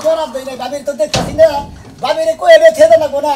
জরাব দেই না বাবির তো দেখতাছি না বাবিরে কইবে থেদে না কোনা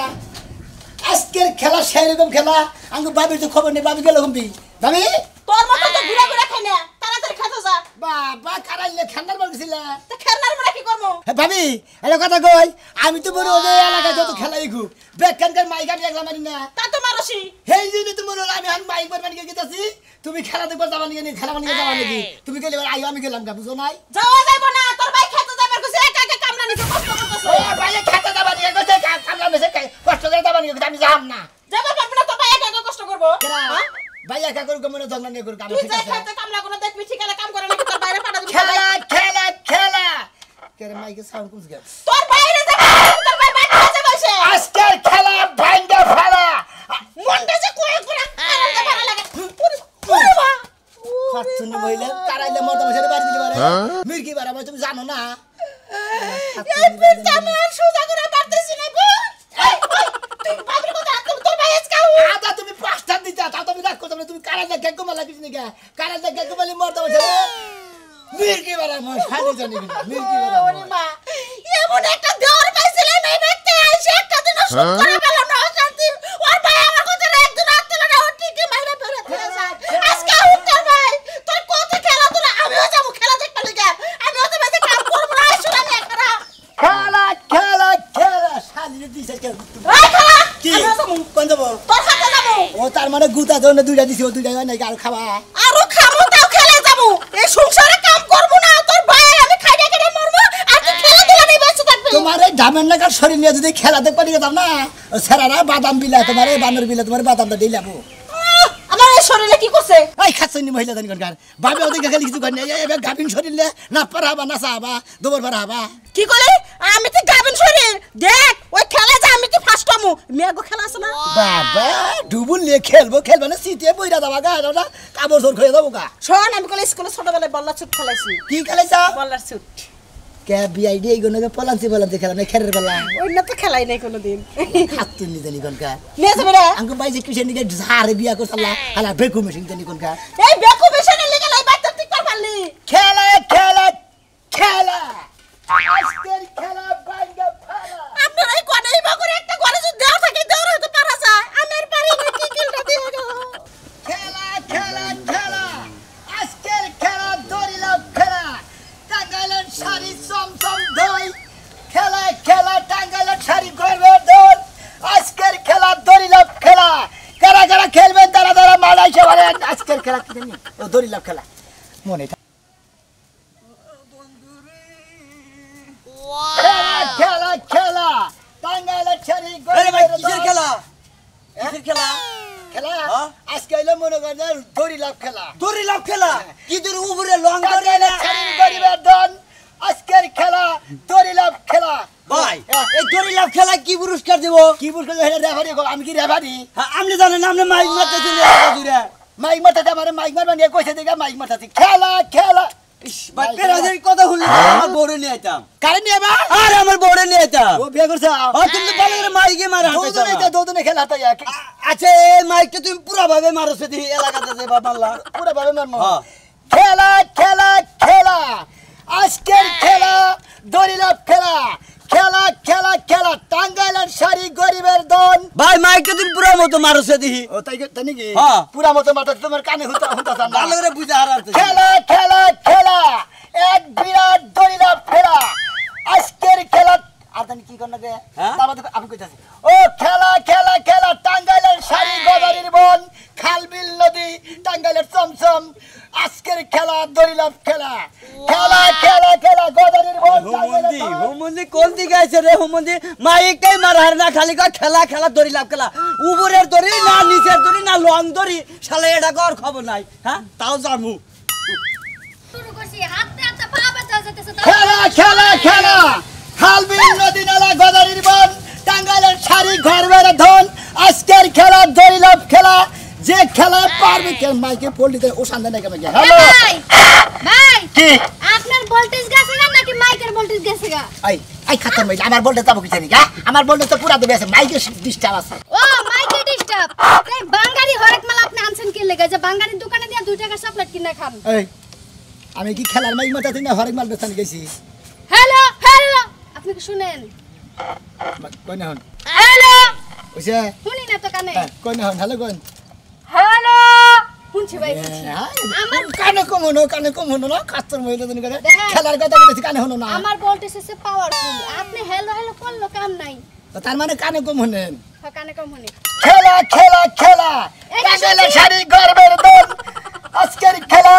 আজকের খেলা সেরকম খেলা আমি বাবির তো খবর নেই বাবি গেল ঘুমবি বাবি তোর মত তো ঘুরে ঘুরে খাই না তাড়াতাড়ি খেতে যা বাবা কারাইলে খান্নার মার গেছিল তো খেলনার মরা কি করব ভাবি এটা কথা কই আমি তো বড় ওই এলাকায় যত খেলাই ঘু বেকানকার মাইক আমি একলা মারি না তা তো মারছি এই জন্য তো বলো আমি এখন মাইক মারবার নিয়ে গেতাছি তুমি খেলা দেখবার যাবা নিয়ে খেলা নিয়ে যাবা নাকি তুমি গেলে আইও আমি গেলাম গা বুঝো নাই যাওয়া যাইব না তোর ভাই খেতে যাবার কইছে একা একা কামলা নিতে কষ্ট করতেছে ও ভাই খেতে যাবা নিয়ে গেছে কামলা মেসে কষ্ট করে যাবা নিয়ে আমি যাম না যাবা পারবি না তোর ভাই একা একা কষ্ট করব হ্যাঁ ভাই একা করব মনে ঝগড়া নিয়ে করব তুই যাই খেতে কামলা কোন দেখবি ঠিকানা কাম করে নাকি তোর বাইরে পাঠা দিবি খেলা খেলা খেলা কেরে মাইকে সাউন্ড কুছ গেল তোর বাইরে যাবা তোর ভাই বাইরে যাবে বসে আজকের খেলা ভাঙ্গা ফেলা মনটা যে কোয়ে কোরা আনন্দ ভালো লাগে খাচ্ছুনি মহিলা কারাইলে মরতে বসে বাড়ি দিতে পারে মির্কি বাড়া তুমি জানো না এই পিঠটা আমি আর সোজা করে পারতেছি না গো তুই বাবুর কথা তোর ভাই আজকে আদা তুমি পাঁচটা দিতা তা তুমি রাখ করতে তুমি কারা দেখে গোমা লাগিস নি গা কারা দেখে গোমালি মরতে বসে মির্কি বাড়া মই শানি জানি মির্কি বাড়া ওরে মা এমন একটা দেওয়ার পাইছিলাম এই ব্যক্তি আইছে একটা দিন শুট করে পেলাম না শান্তি ওর ভাই আমার কথা একদিন আত্মলা না ওর টিকে মাইরা ফেলে যায় আজকে উত্তর ভাই তোর কত খেলা তোরা আমিও যাবো খেলা দেখতে লাগা আমিও তো বেশি কাম করব না শুনা নি একটা খেলা খেলা খেলা শালি দিছে কে এই খেলা কি আমিও যাবো কোন যাব তোর সাথে যাবো ও তার মানে গুতা ধরে দুইটা দিছি ও দুইটা নাই আর খাবা আরো খামু তাও খেলে যাবো এই সংসারে কাম করব না তোর ভাই আমি খাইয়া খাইয়া মরবো আর তুই খেলা দিলা নেই বেঁচে থাকবি তোমার এই ধামের নাকার শরীর নিয়ে যদি খেলা দেখতে পারি যেতাম না সেরারা বাদাম বিলা তোমার এই বানর বিলা তোমার বাদামটা দিলাবো আমার এই শরীরে কি করছে এই খাচ্ছনি মহিলা জানি কোনকার বাবে ওদিকে খালি কিছু কর নাই এবার গাভিন শরীরে না পারাবা না চাবা দবর পারাবা কি কইলে আমি তো গাবিন শরীর দেখ ওই খেলা যা আমি কি ফার্স্ট হমু মেগো খেলা আছে না বাবা ডুবুল নিয়ে খেলবো না সিটিয়ে বইরা যাবা গা ওটা কাবর জোর করে যাবো গা শোন আমি কইলে স্কুলে ছোটবেলায় বল্লা ছুট খেলাইছি কি খেলাইছা বল্লার ছুট কে বিআইডি এইগুলোকে পলান্তি খেলা না খেরের বেলা ওই না তো খেলাই নাই কোনোদিন খাচ্ছনি জানি কোনকার নিয়ে যাবে রে আঙ্কু ভাই যে কিসের নিকে ঝাড়ে বিয়া করছালা হালা বেকু মেশিন জানি কোনকার এই বেকু বেশনে লেগে লাই বাইতে ঠিক কর পারলি খেলা খেলা খেলা আজকের খেলা ভাঙ্গা ফেলা আপনার এই কোনাই বাগুরে একটা ঘরে যদি দেওয়া থাকে দেওয়া হতে পারা যায় আমার পারি না কি খেলটা দিয়ে গেল খেলা খেলা খেলা আজকের খেলা দড়িলাম খেলা টাঙ্গাইলের শাড়ি চমচম ধই খেলা খেলা টাঙ্গাইলের শাড়ি গর্বের দল আজকের খেলা দড়িলাম খেলা কারা কারা খেলবেন তারা তারা মালাইছে বলে আজকের খেলা কি জানি ও দড়িলাম খেলা মনে খেলা খেলা খেলা টাঙ্গাইলের শাড়ি গর্বের দল খেলা কিসের খেলা খেলা আজকে হইলো মনে করেন দড়িলাম খেলা দড়ি লাভ খেলা কি দূর উপরে লং দড়ি না গরিবের দল আজকের খেলা দড়িলাম খেলা ভাই এই দড়ি লাভ খেলা কি পুরস্কার দেব কি বলছো রেফারি আমি কি রেফারি আপনি জানেন আপনি মাইক মারতেছেন জুড়ে মাইক মারতে আমার মাইক মারবা নিয়ে কইছে দিকে মাইক মারতাছি খেলা খেলা ভাই পেরাজের কথা শুনলে আমার বড় নিয়ে আইতাম কারে নিয়ে বা আর আমার বড় নিয়ে আইতাম ও বিয়ে করছ তুমি তো ভালো করে মাইকে মারা দৌদনে খেলা তাই আচ্ছা এই মাইকটা তুমি পুরো ভাবে মারছো দি এলাকাতে যে বাবাল্লা পুরো ভাবে মারমু খেলা খেলা খেলা আজকের খেলা দড়িলাম খেলা খেলা খেলা খেলা টাঙ্গাইলের শাড়ি গরিবের দল ভাই মাইকটা তুমি পুরো মতো মারছো দি ও তাই নাকি হ্যাঁ। পুরা মতো মাথা তোমার কানে হুতা ভালো করে বুঝা হারাতে খেলা খেলা খেলা এক বিরাট দড়িলাম খেলা আজকের খেলা আদানি কি করনা গে হ্যাঁ? তারপর আমি কইতাছি ও খেলা খেলা খেলা টাঙ্গাইলের শাড়ি গদারির বন খালবিল নদী টাঙ্গাইলের চমচম আজকের খেলা দড়িলাম খেলা খেলা খেলা খেলা গদারির বন হুমন্দি কোন দিকে আছে রে হুমন্দি মাইকটাই মার হার না খালি কয় খেলা খেলা দড়ি লাভ খেলা উপরের দড়ি না নিচের দড়ি না লং দড়ি শালা এটা কর খবর নাই হ্যাঁ তাও জামু শুরু করছি হাতে হাতে পা ব্যথা যেতেছে খেলা খেলা খেলা খালবিল নদী নালা গদারির বন টাঙ্গাইলের শাড়ি ঘর বেড়ে ধন আজকের খেলা দড়িলাম খেলা যে খেলা পারবে কে মাইকে পল্লিতে ও সামনে নাকি আমাকে হ্যালো ভাই ভাই কি আপনার ভোল্টেজ গেছে না নাকি মাইকের ভোল্টেজ গেছে গা আই আই খাতাম ভাই আমার বলতে যাবো কি জানি গা আমার বলতে তো পুরা দেবে আছে মাইকে ডিস্টার্ব আছে ও মাইকের ডিস্টার্ব এই বাঙালি হরেক মাল আপনি আনছেন কি লেগে যে বাঙালির দোকানে দিয়া 2 টাকা চকলেট কিনে খান এই আমি কি খেলার মাইক মাথাতে না হরেক মাল বেচানি গেছি হ্যালো হ্যালো আপনি কি শুনেন? কই না হন হ্যালো ওইছে শুনি না তো কানে। কই না হন হ্যালো কই হ্যালো শুনছি ভাই শুনছি। আমার কানে কম হনো না কাস্তর মহিলা দিন করে দেখেন। খেলার কথা বলতেছি কানে হনো না আমার ভোল্টেজ আছে পাওয়ারফুল। আপনি হ্যালো হ্যালো করলো কাম নাই। তো তার মানে কানে কম হনেন কানে কম শুনি। খেলা খেলা খেলা এই টাঙ্গাইলের শুনছি। শাড়ি গর্বের দোল আজকের খেলা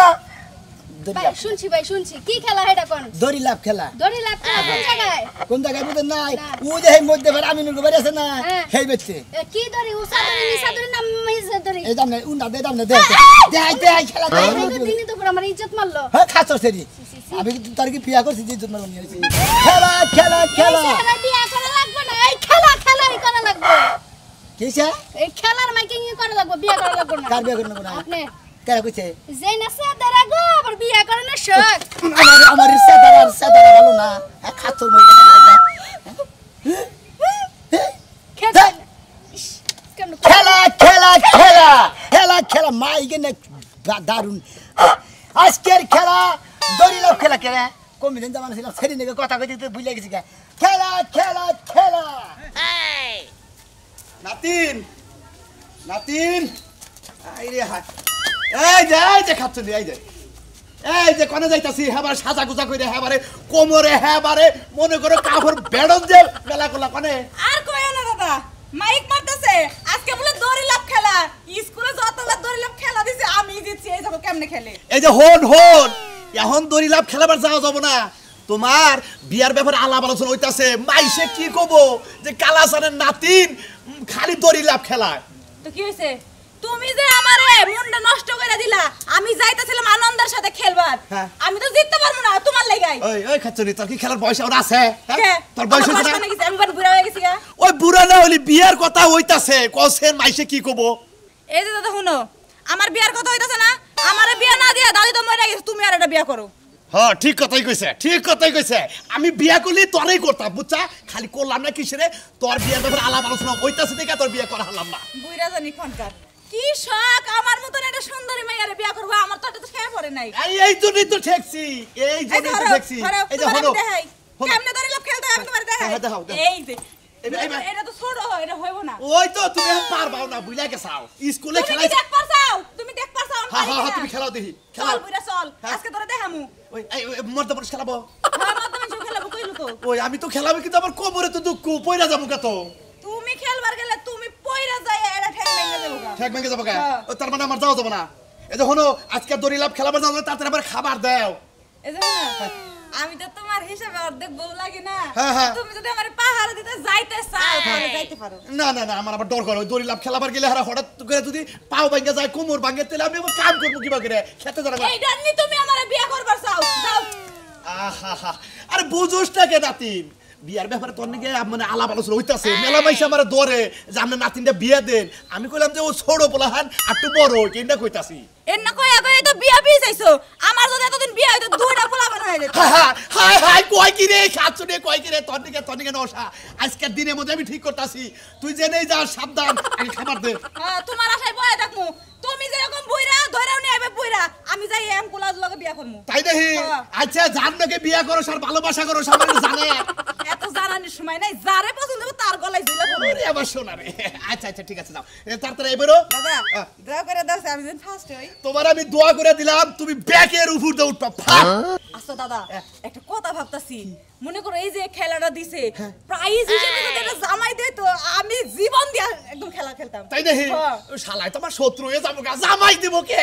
ভাই শুনছি ভাই শুনছি। কি খেলা এটা কোন? দড়ি লাভ খেলা দড়ি লাভ খেলা কোন জায়গায়? কোন জায়গায় বুঝেন নাই না। ও যে এই মধ্যে ভাড়া আমিনুর গোবারে আছে না হ্যাঁ। সেই বেচছে কি দড়ি? উষা দড়ি নিশা দড়ি না মিজা দড়ি? এই দাম নাই উন্ডা দে দাম না দে খেলা ভাই দিনই তো পুরো আমার ইজ্জত মারলো। হ্যাঁ খাচ্ছ সেরি আমি তার কি বিয়া করছি যে জন্য নিয়েছি খেলা খেলা খেলা এই খেলা বিয়া করা লাগবে না। এই খেলা খেলাই করা লাগবে। কিসে এই খেলার মাইকিং করা লাগবে, বিয়া করা লাগবে না। কার বিয়া করব না আপনি কারা কইছে যেই না সাদারা গো আবার বিয়া করে না শখ। আমার সাদারা ভালো না খাচ্ছ মহিলা খেলা ইস, কেমন খেলা খেলা খেলা খেলা খেলা মাই গেনে দারুন আজকের খেলা দড়ি লাভ খেলা খেলা কমি দিন জামান ছিল সেদিন থেকে কথা কইতে ভুলে গেছি খেলা খেলা খেলা নাতিন নাতিন আইরে হাই এই যে খাচ্ছ নি এই যে কোনে যাইতাছি হেবার সাজা গুজা কইরে হেবারে কোমরে হেবারে মনে করো কাপড় বেড়ন যে মেলা কোলা কোনে আর কইও না দাদা মাইক মারতেছে আজকে বলে দড়ি লাভ খেলা স্কুলে যতবার দড়ি লাভ খেলা দিছে আমি জিতছি এই দেখো কেমনে খেলে এই যে হন এখন দড়ি লাভ খেলাবার যাওয়া যাব না তোমার বিয়ার ব্যাপারে আলাপ আলোচনা হইতাছে মাইসে কি কব যে কালাসানের নাতিন খালি দড়ি লাভ খেলায় তো কি হইছে তুমি যে আমারে মনটা নষ্ট করে দিলা আমি যাইতাছিলাম আনন্দের সাথে খেলবার হ্যাঁ। আমি তো জিততে পারবো না তোমার লাগাই ওই খাচ্ছনি তোর কি খেলার বয়স আর আছে হ্যাঁ? তোর বয়স হইছে না আমি বাড়ি বুড়া হয়ে গেছি গা ওই বুড়া না হলি বিয়ার কথা হইতাছে কসেন মাইসে কি কব এই যে দাদা শুনো আমার বিয়ার কথা হইতাছে না আমারে বিয়া না দিয়া দাদি তো মরে গেছে তুমি আর একটা বিয়া করো হ্যাঁ ঠিক কথাই কইছে আমি বিয়া করলি তোরই করতাম বুঝছা খালি করলাম না কিসেরে তোর বিয়ার ব্যাপারে আলাপ আলোচনা হইতাছে দেখে তোর বিয়া করা হলাম না বুইরা জানি কোনকার কি শখ আমার মতন একটা সুন্দরী মাইয়ারে বিয়া করব আমার তো এটা তো খেয়ে পড়ে নাই এই জন্যই তো ঠেকছি এই যে হলো কেমনে ধরে লোক খেলতে হয় আমি তোমার দেখাই হ্যাঁ, দেখাও। এই যে এটা তো ছোট হয় এটা হইব না ওই তো তুমি এখন পারবাও না বুইলা গেছাও স্কুলে তুমি খেলাই কি দেখ পারছাও তুমি দেখ পারছাও হ্যাঁ তুমি খেলাও দেখি চল খেলাও বুইরা চল হ্যাঁ। আজকে তোরে দেখামু ওই মর্দপুরুষ খেলাবো হ্যাঁ মাধ্যমে খেলাবো কইলো তো ওই আমি তো খেলাবো কিন্তু আমার কোমরে তো দুঃখ পয়রা যাবো কত তুমি খেলবার গেলে তুমি পয়রা যায় এটা ঠেক ভেঙে দেবো গা ঠেক ভেঙে যাবো কে হ্যাঁ। ও, তার মানে আমার যাওয়া যাবো না এই যে হলো আজকে দড়ি লাভ খেলাবার যাবো তাড়াতাড়ি আবার খাবার দাও এই যে না, আমি তো তোমার হিসাবে অর্ধেক বউ লাগি না হ্যাঁ। তুমি যদি আমার পাহাড় দিতে যাইতে চাও তাহলে যাইতে পারো না আমার আবার ডর করে ওই দড়ি লাভ খেলাবার গেলে হারা হঠাৎ করে যদি পাও ভাঙ্গে যায় কোমর ভাঙ্গে তাহলে আমি আবার কাম করবো কিবা করে খেতে জানা এই ডান্নি তুমি আমারে বিয়া করবার চাও যাও আহা আরে বুঝোস না কে নাতিন বিয়ার ব্যাপারে তোর নাকি মানে আলাপ আলোচনা হইতাছে মেলা মাইসে আমার দরে যে আপনার নাতিনটা বিয়া দেন আমি কইলাম যে ও ছোট পোলাহান আর একটু বড় কেনটা কইতাছি এর না কই আগে তো বিয়া বিয়ে চাইছো আমার যদি এতদিন বিয়া হইতো দুইটা পোলা বানা হয়ে যেত হাই কয় কি রে খাচ্ছু রে কয় কি রে তোর দিকে নশা আজকের দিনের মধ্যে আমি ঠিক করতাছি তুই জেনেই যা সাবধান আগে খাবার দে হ্যাঁ তোমার আশায় বয়ে থাকমু তুমি যেরকম বইরা ধরেও নিয়ে আইবে বইরা আমি যাই এম পোলার লগে বিয়া করমু তাই দেখি হ্যাঁ। আচ্ছা যার নাকি বিয়া করো আর ভালোবাসা করো সবাই জানে এত জানানির সময় নাই যারে পছন্দ হবে তার গলায় ঝুলে পড়ো ওরে আমার সোনা রে আচ্ছা ঠিক আছে যাও তাড়াতাড়ি এবারও দাদা দয়া করে দাও আমি যেন ফার্স্ট হই তোমার আমি দোয়া করে দিলাম তুমি ব্যাকের উপর দিয়ে উঠবা ফাক আচ্ছা দাদা একটা কথা ভাবতাছি মনে করো এই যে খেলাটা দিছে প্রাইজ হিসেবে যদি এটা জামাই দেয় তো আমি জীবন দিয়া একদম খেলা খেলতাম তাই দেখি হ্যাঁ। শালাই তোমার শত্রু হয়ে যাবো গা জামাই দিব কে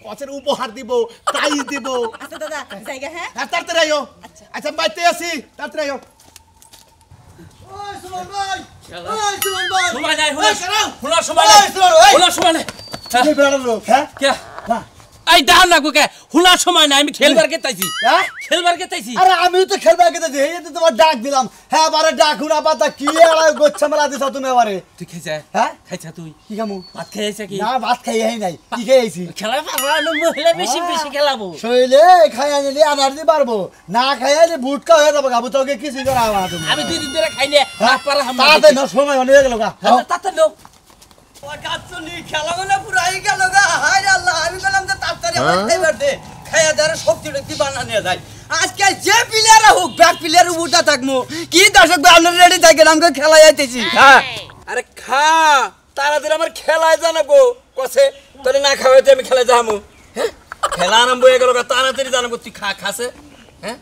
কচের উপহার দিব প্রাইজ দিব আচ্ছা দাদা জায়গা হ্যাঁ হ্যাঁ তাড়াতাড়ি আইও আচ্ছা বাইতে আসি তাড়াতাড়ি আইও ওই সুমন ভাই সময় নাই ওই শোনো। হলো সময় নাই হলো সময় নাই তুমি বেড়ার লোক হ্যাঁ কে এই দাও না কে হলো সময় নাই আমি খেলবার গেতাইছি হ্যাঁ খেলবার গেতাইছি আরে আমি তো খেলবা গেতে যে এই তো তোমার ডাক দিলাম হ্যাঁ বারে ডাক হুনা পাতা কি আর গোচ্ছা মেলা দিছ তুমি এবারে তুই খাইছা হ্যাঁ খাইছা তুই কি খামু ভাত খাইছা কি না ভাত খাই নাই কি খাইছি খেলা পারবা মহিলা বেশি বেশি খেলাবো শৈলে খাই আনিলে আনারদি পারবো না খাই আইলে বুটকা হয়ে যাবো গাবু তোকে কিছু করা হবে না তুমি আমি 2 দিন ধরে খাইলে ভাত পারা হাম তাতে না সময় অনেক গেল গা তাতে নো ও কাচ্চনি খেলা মানে পুরাই গেল গা হায় রে আল্লাহ আমি বললাম যে তাড়াতাড়ি আমার খাইবার দে খায়া দারে শক্তি টক্তি বানা নিয়ে যায় আজকে যে প্লেয়ার হোক ব্যাক প্লেয়ার উঠা থাকবো কি দর্শক আপনারা রেডি থাকেন আমাকে খেলা যাইতেছি হ্যাঁ আরে খা তাড়াতাড়ি আমার খেলায় জানাবো কসে তোরে না খাওয়াইতে আমি খেলায় যাবো হ্যাঁ খেলা আরম্ভ হয়ে গেল তাড়াতাড়ি জানাবো তুই খাসে হ্যাঁ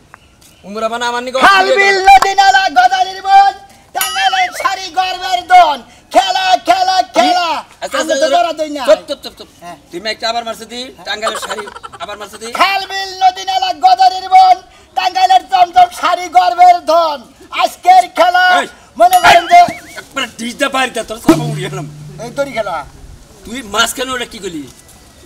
উমরা বানা আমার নিকো খালবিল নদী নালা গদারির বন টাঙ্গাইলের শাড়ি গর্বের দন খেলা খেলা খেলা আমি তো বড় দই না চুপ তুমি একটা আবার মারছে দি টাঙ্গাইলের শাড়ি আবার মারছে দি খালবিল নদী নালা গদারির বন টাঙ্গাইলের চমচম শাড়ি গর্বের ধন আজকের খেলা মনে করেন যে একবার ডিজটা পারিতা তোর সাবা উড়িয়ে গেলাম এই তরি খেলা তুই মাঝখানে ওটা কি করলি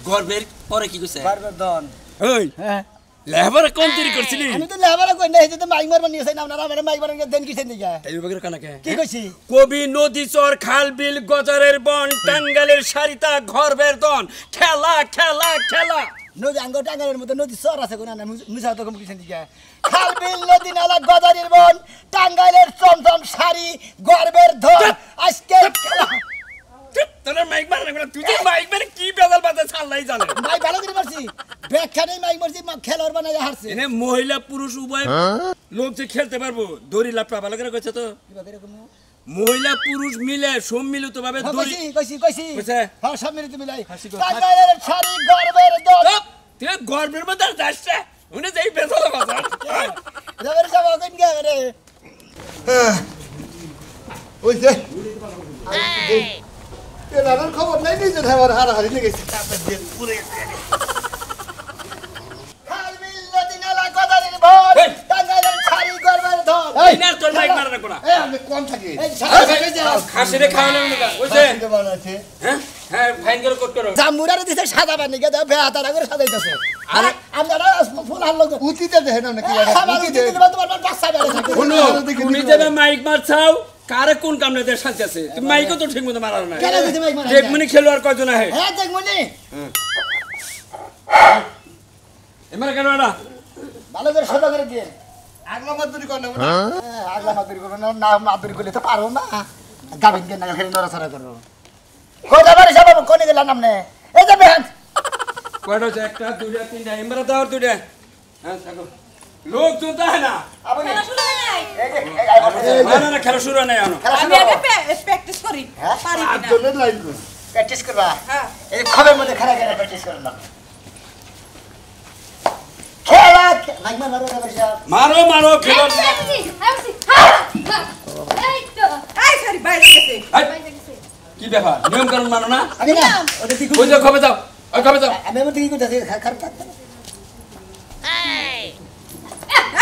গর্বের পরে কি কইছে গর্বের ধন ওই হ্যাঁ লেবারে কোন তৈরি করছিলি আমি তো লেবারে কই না এই যে মাইক মারবার নিয়েছেন আপনারা আমার মাইক মারবার দেন কিসের দিকে এই বিভাগের কানাকে কি কইছি কবি নদী চর খাল বিল গজারের বন টাঙ্গাইলের শাড়িতা গর্বের দন খেলা খেলা খেলা নদী আঙ্গ টাঙ্গাইলের মধ্যে নদী সর আছে কোন না মিছা তো কম কিসের দিকে খালবিল নদী নালা গদারির বন টাঙ্গাইলের চমচম শাড়ি গর্বের ধন আজকের খেলা তোর মাইক মারনা করে তুই মাইক মারে কি বেজাল বাজে ছাড়লাই জানে মাইক ভালো করে মারছি ব্যাখ্যানে মাইক মারছি খেলোয়াড় বানায় হারছে এনে মহিলা পুরুষ উভয় লোক যে খেলতে পারবো দড়ি লাফটা ভালো করে কইছে তো মহিলা পুরুষ মিলে সম্মিলিত ভাবে দড়ি কইছি কইছে? হ্যাঁ সব মিলিত মিলাই হাসি কর। টাঙ্গাইলের শাড়ি গর্বের দন চুপ! তুই গর্বের মধ্যে যাচ্ছে উনি যেই বেজাল বাজার রবের যাবো কোন গে রে ওই যে এনার খবর নাই নিজে ধাবার হারাহারি লেগেছে খালবিল নদী নালা গদারির বন এই! টাঙ্গাইলের শাড়ি গর্বের ধন এই না তোর মাইক মারনা কোনা এই আমি কম থাকি এই শাড়ি থেকে যাও খাসিরে খাওয়ানো না কইছে বানাচ্ছে হ্যাঁ হ্যাঁ ফাইন করে কোট করো জামুরারে দিছে সাদা পানি গে দাও বেহাতারা করে সাজাইতাছে আরে আপনারা ফুল হাল লোক উতিতে দেখেন না কি খাবার উতিতে দিতে দিবা তোমার বাচ্চা বেড়ে থাকে শুনো তুমি যে মাইক মারছাও কারে কোন কামনে দে শান্তি আছে তুমি মাইকও তো ঠিক মতো মারার না কেন দিতে মাইক মারা এক মিনিট খেলোয়াড় কয়জন আহে হ্যাঁ দেখ মনি এমারে কেন না ভালো করে সোজা করে দিয়ে আগলা মাদুরি কর না আগলা মাদুরি করবে না না মাদুরি করলে তো পারো না গাবিন কে না খেলে নড়াচড়া করো কোথা বাড়ি সব কোনে গেলাম নামনে এই যে বেহান কয়টা হচ্ছে একটা দুইটা তিনটা এমবারে দাও দুইটা হ্যাঁ থাকো লোক তো তাই না আপনি খেলা শুরু হয় নাই। এই যে এই আইবো না খেলা শুরু হয় না এখনো খেলা আমি শুরু আগে প্র্যাকটিস করি পারি কিনা আটজনের লাইন কর প্র্যাকটিস করবা হ্যাঁ এই খবের মধ্যে খেলা খেলা প্র্যাকটিস করুন না খেলা মাইক মারো না বসা মারো মারো খেলো এই তো এই সরি বাইরে গেছে কি ব্যাপার নিয়ম কানুন মানো না আমি না ওটা দিকু ওই যে খবে যাও ওই খবে যাও আমি মধ্যে কি করতেছি খারাপ থাকতে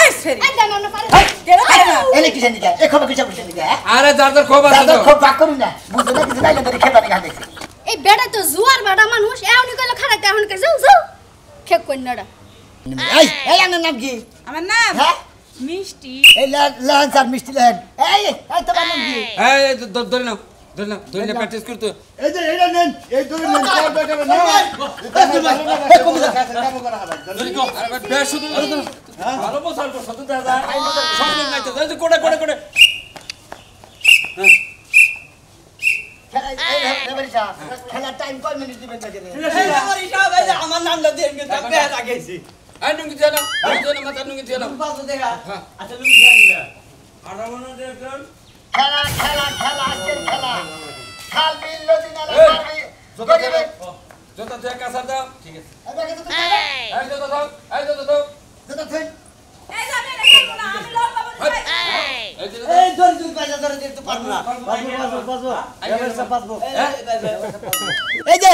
এই সরি এই জানো না পারে কেন পারে না এলে কিসের দিকে এই খবর কিসের দিকে আরে যার যার খবর আছে দাদা তো খুব বাক করুন না বুঝতে না কিছু নাইলে ধরে খেপানি খা দেখছি এই বেটা তো জুয়ার বাড়া মানুষ এমনি কইলো খারাইতে এখন কে যাও যাও খেক কই নাড়া এই এই আমার নাম কি আমার নাম হ্যাঁ মিষ্টি এই লান স্যার মিষ্টি লান এই এই তোমার নাম কি এই ধরে নাও ধরে নাও প্র্যাকটিস করতে এই যে এটা নেন এই ধরে নেন চার টাকা না কাম করা হবে ধরে তো আরে বেশ শুধু ভালো বসাল তো শুধু দাদা সম্মান নাই তো এই কোড়ে খেলার টাইম কয় মিনিট দিবেন দেখে আমার নামটা দিয়ে কিন্তু বেহাত আগেছি আই নুঙ্গি জানা মাথা নুঙ্গি জানা পাঁচ দেখা আচ্ছা তুমি খেয়ে নিলা আর মনে দেখুন খেলা খেলা খেলা আজকের খেলা খাল বিল নদী নালা এই, পানি যত খেলো যত থেকে কাছে দাও ঠিক আছে এই যত দাও এই যাবে না খেলবো না আমি লোক পাবো এই যে এই ধরে তুই পয়সা ধরে দিতে পারবো না পারবো এবার সব পারবো এই যে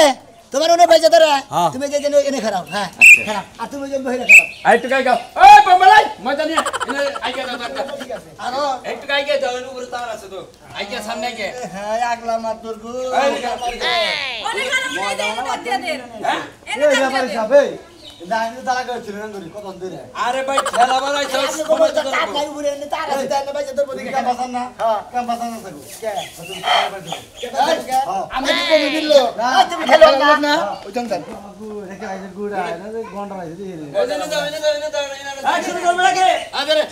তোমার ওনে পয়সা ধরা তুমি যে যেন এনে খারাপ হ্যাঁ খারাপ আর তুমি যে বহিরে খারাপ আই তো গাই গাও এই বাবালাই মজা নিয়ে এনে আই গে দাও ঠিক আছে আর একটু গাই গে দাও এর উপরে তার আছে তো আই গে সামনে গে হ্যাঁ আগলা মার তোর গো অনেক আলো মনে দেন দিয়ে দেন হ্যাঁ এনে ব্যাপারে যাবে না আমি তালা করছিল না ধরি কত ধরে আরে ভাই খেলা বাড়াই তো আপনি কোন তার নাই উপরে এনে তার আছে তার পয়সা তোর বদিকে কাম বাসান না কাম বাসান না থাকো আমি কি কমে দিল তুমি খেলো না ওইখান যান ওই যে দাও এনে দাও এই শুরু করবে নাকি আরে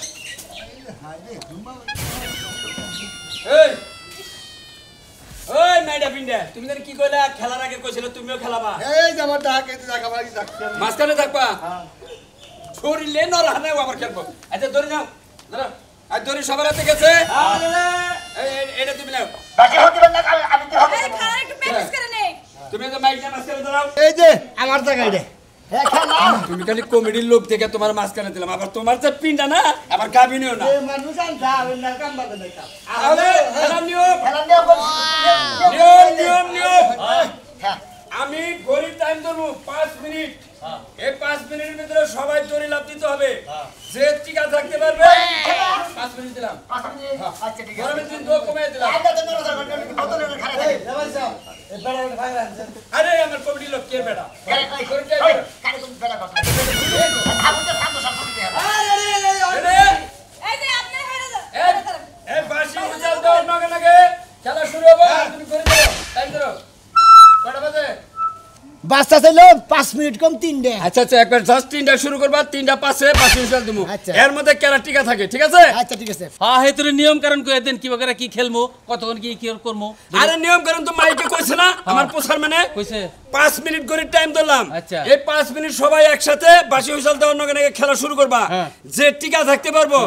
এই ওই মাইডা পিন্ডে তুমি জানি কি কইলা খেলার আগে কইছিল তুমিও খেলাবা এই যে আমার ডাক এই জায়গা বাড়ি ডাকছে মাঝখানে থাকবা শরীরে নরহানে আবার খেলবো আচ্ছা ধরে নাও ধরো আর ধরে সবার হাতে গেছে এটা তুমি নাও বাকি হতে পারে না আমি তো হবে খেলা একটু প্র্যাকটিস করে নে তুমি তো মাইকটা মাঝখানে দাঁড়াও এই যে আমার জায়গায় রে হ্যাঁ খেলা তুমি খালি কমেডির লোক থেকে তোমার মাঝখানে দিলাম আবার তোমার যে পিন্ডা না আবার গাবিনিও না এই মানুষ আনতা আমি না কাম বাদ দেখাম তাহলে খেলা নিয়ম খেলা নিয়ে নিয়ম হ্যাঁ আমি ঘড়ির টাইম ধরবো 5 মিনিট এই 5 মিনিটের ভিতরে সবাই দড়ি লাফ দিতে হবে যে টিকা থাকতে পারবে 5 মিনিট দিলাম আচ্ছা ঠিক আছে গরমের দিন তো কমে দিলাম আমরা তো নরসা বোতলে খাড়া থাকে আরে আমার কমেডি লোক কে বেটা কারে তুমি বেলা কথা আমি তো সামনে সব দিতে হবে এই যে আপনি হয়ে যান এই বাসি উজাল দাও নাগে খেলা শুরু হবে তুমি করে দাও টাইম ধরো কটা বাজে বাচ্চা ছিল 5 মিনিট কম 3 ডে আচ্ছা আচ্ছা একবার জাস্ট 3টা শুরু করবা 3টা পাশে বাসি উজাল দিমু আচ্ছা। এর মধ্যে কেরা টিকা থাকে ঠিক আছে আচ্ছা ঠিক আছে হ্যাঁ হেতুর নিয়ম কারণ কই দেন কি বগরা কি খেলমু কতক্ষণ কি কি করমু আরে নিয়ম করুন তো মাইকে কইছে না আমার পোছার মানে কইছে 5 মিনিট করে টাইম দিলাম আচ্ছা। এই 5 মিনিট সবাই একসাথে বাসি উজাল দেওয়ার নাগে খেলা শুরু করবা হ্যাঁ। যে টিকা থাকতে পারবো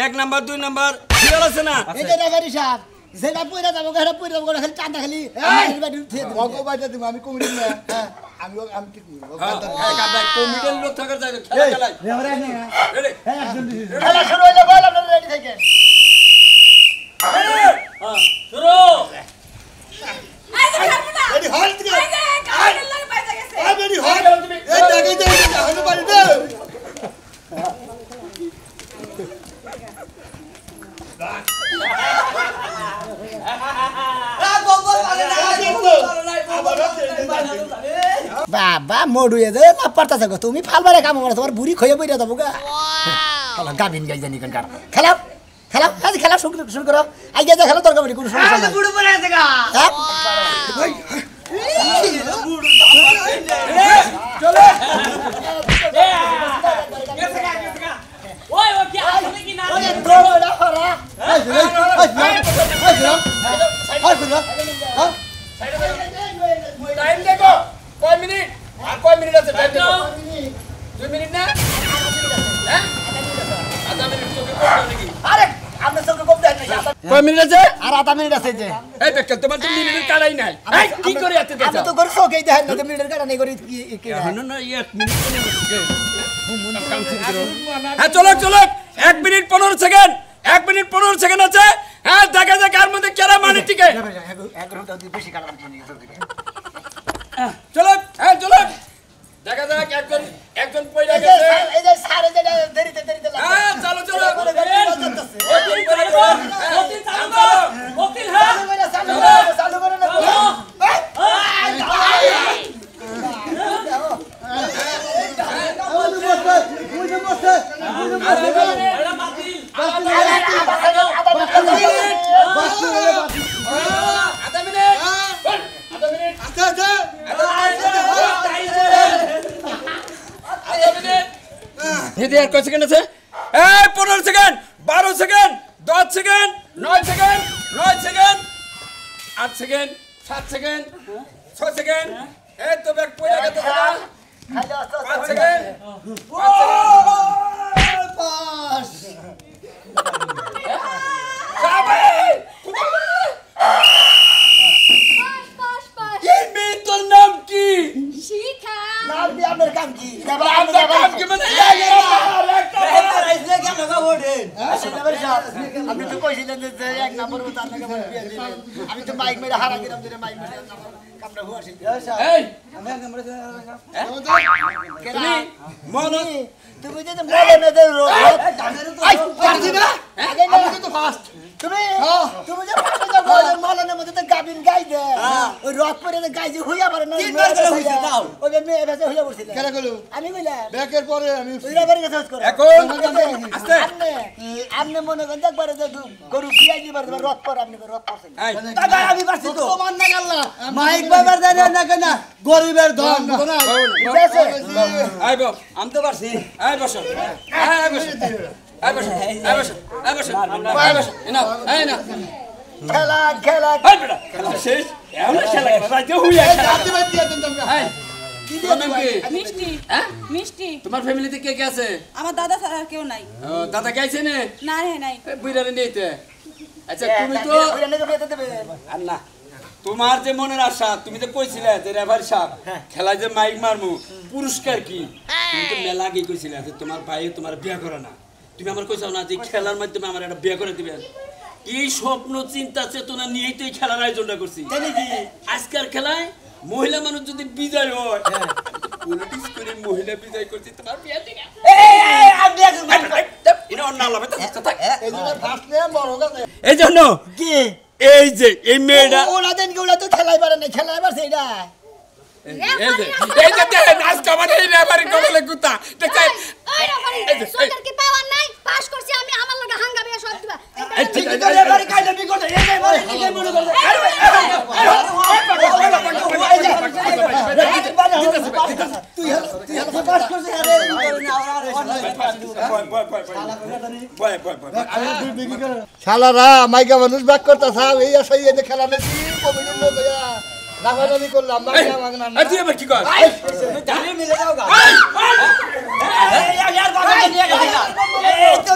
1 নাম্বার 2 নাম্বার ঠিক আছে না এই যে রেফারি সাহেব যেটা পয়রা যাবো ঘরে পয়রা যাবো খালি টাটা খালি ভগবাইটা দিব আমি কমিটি না হ্যাঁ আমি ঠিক কমিটির লোক থাকার জায়গা খেলা খেলাই রেডি খেলা শুরু হইলে বল আপনারা রেডি থাকেন শুরু এই যে খেলবো না রেডি হল ঠিক এই যে কাদের লাগে বাইজা গেছে আই রেডি হল এই জায়গায় দে হল বাড়ি দে বাবা মডুয়ে দে না পারতাছ গো তুমি ফালবারে কাম করো তোমার বুড়ি খয়ে বইরা যাবো গা খেলা গাবিন গাই জানি কার খেলা খেলা আজ খেলা শুরু করো আই গেছে খেলা তোর গাবি কোনো সমস্যা নাই বুড়ো পড়ে আছে গা চলো ওই ও কি আসলে কি না ওই দৌড়া হরা টাইম দেখো কয় মিনিট আর কয় মিনিট আছে টাইম দেখো 2 মিনিট না হ্যাঁ আধা মিনিট তোকে করতে নাকি আরে আপনি সবকে কম দেন না কয় মিনিট আছে আর আধা মিনিট আছে যে এই বেকার তোমার তো মিনিটের কাটাই নাই এই কি করে এত আমি তো করে সকেই দেন না মিনিটের কাটা নেই করে কি না না 1 মিনিট কাম শুরু করো হ্যাঁ চলো চলো 1 মিনিট 15 সেকেন্ড 1 মিনিট 15 সেকেন্ড আছে হ্যাঁ দেখা যাক কার মধ্যে কেরা মানে টিকে এক ঘন্টা বেশি কাটালাম চলো হ্যাঁ চলো দেখা যাক একজন পয়লা গেছে এই যে সারে যে দেরিতে হ্যাঁ চলো চলো ওকিল হ্যাঁ চালু করে না এটা বাতিল আধা মিনিট আচ্ছা আচ্ছা হেদি আর কয় সেকেন্ড আছে এই 15 second 12 second 10 second 9 second 9 second 8 second 7 second 6 second এই তো ব্যাক পয়লা গেছে দাদা 5 সেকেন্ড 5 সেকেন্ড এই মেয়ে তোর নাম কি শিখা নাম দিয়ে আপনার কাম কি নাম কি মানে আপনি তো কইছিলেন যে এক নম্বর তার নাকি আমার বিয়ে দিবেন আমি তো বাইক মেরে হারা গেলাম যে বাইক মেরে কামটা হুয়াছিল এই কেনা মন তুমি যে মলে না দে রো আই পারছি না আগে না তো ফাস্ট তুমি তুমি যে ফাস্ট যা মলে না মধ্যে তো গাবিন গাই দে ওই রক পরে যে গাই যে হইয়া পারে না তিনবার করে হইছে দাও ওই মেয়ে এসে হইয়া পড়ছিল কেন গেল আমি কইলাম ব্যাকের পরে আমি ওই রাবারে কাজ করে এখন আস্তে আপনি মনে করেন একবারে যে গরু খিয়াই দিবার রক পর আপনি রক করছেন এই দাদা আমি পারছি তো তোমার না গেল মাইক বাবার জানে না কেন গরিবের ধন না ঠিক আছে আইবো আমি তো পারছি এই বসো এই বসো এই বসো এই বসো এই বসো এই বসো না এই না খেলা খেলা এই বেটা খেলা শেষ এমন খেলা খেলা রাইতে হুইয়া এই জাতি বাদ দিয়ে দেন তোমরা এই তোমার নাম কি মিষ্টি হ্যাঁ মিষ্টি তোমার ফ্যামিলিতে কে কে আছে আমার দাদা ছাড়া আর কেউ নাই ও, দাদা কে আছে না না রে নাই বুইরারে নিতে আচ্ছা তুমি তো আর না তোমার যে মনের আশা তুমি তো কইছিলে যে রেফারি সাহেব খেলায় যে মাইক মারমু পুরস্কার কি তুমি তো মেলা আগে কইছিলে যে তোমার ভাই তোমার বিয়ে করে না তুমি আমার কইছাও না যে খেলার মাধ্যমে আমার একটা বিয়ে করে দিবেন এই স্বপ্ন চিন্তা চেতনা নিয়েই তো এই খেলার আয়োজনটা করছি আজকের খেলায় মহিলা মানুষ যদি বিজয় হয় পলিটিক্স করে মহিলা বিজয় করছি তোমার বিয়ে ঠিক আছে এটা অন্য আলাদা থাক এই জন্য ফার্স্ট নেম বড় কথা এই জন্য কি এই যে এই মেয়েটা ওরা দেন কি ওরা তো খেলাই পারে না খেলাই পারছে এটা এই যে দেখেন আজকে আমার এই রেফারি কবলে কুতা দেখেন ওই রেফারি সরকার কি পাওয়ার নাই পাস করছি আমি আমার লগে হাঙ্গামে সব দিবা এই ঠিক আছে রেফারি কাইটা বিকট এই যে বলে কি মনে করে তুই পাস করছিস আরে শালারা মাইকা মানুষ ব্যাক করতে থাক এই আসা এই যে খেলা নেছি কমিটির লোক লাফালাফি করলাম মাইকা মাগনা এই তুই আবার কি কর তাহলে মিলে যাও গা এই यार বাবা নিয়ে গেল এই তো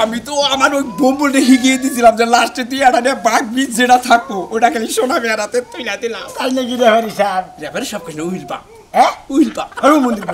আমি তো আমার ওই বোম্বলটা হিগিয়ে দিয়েছিলাম যে লাস্টে তুই একটা বাঘ বীজ যেটা থাকবো ওটা খালি সোনা বেড়াতে তুই না দিলাম তাই নাকি রেফারি সাহেব রেফারি সব কিছু উইল পা হ্যাঁ উইল পা আরো মন দিব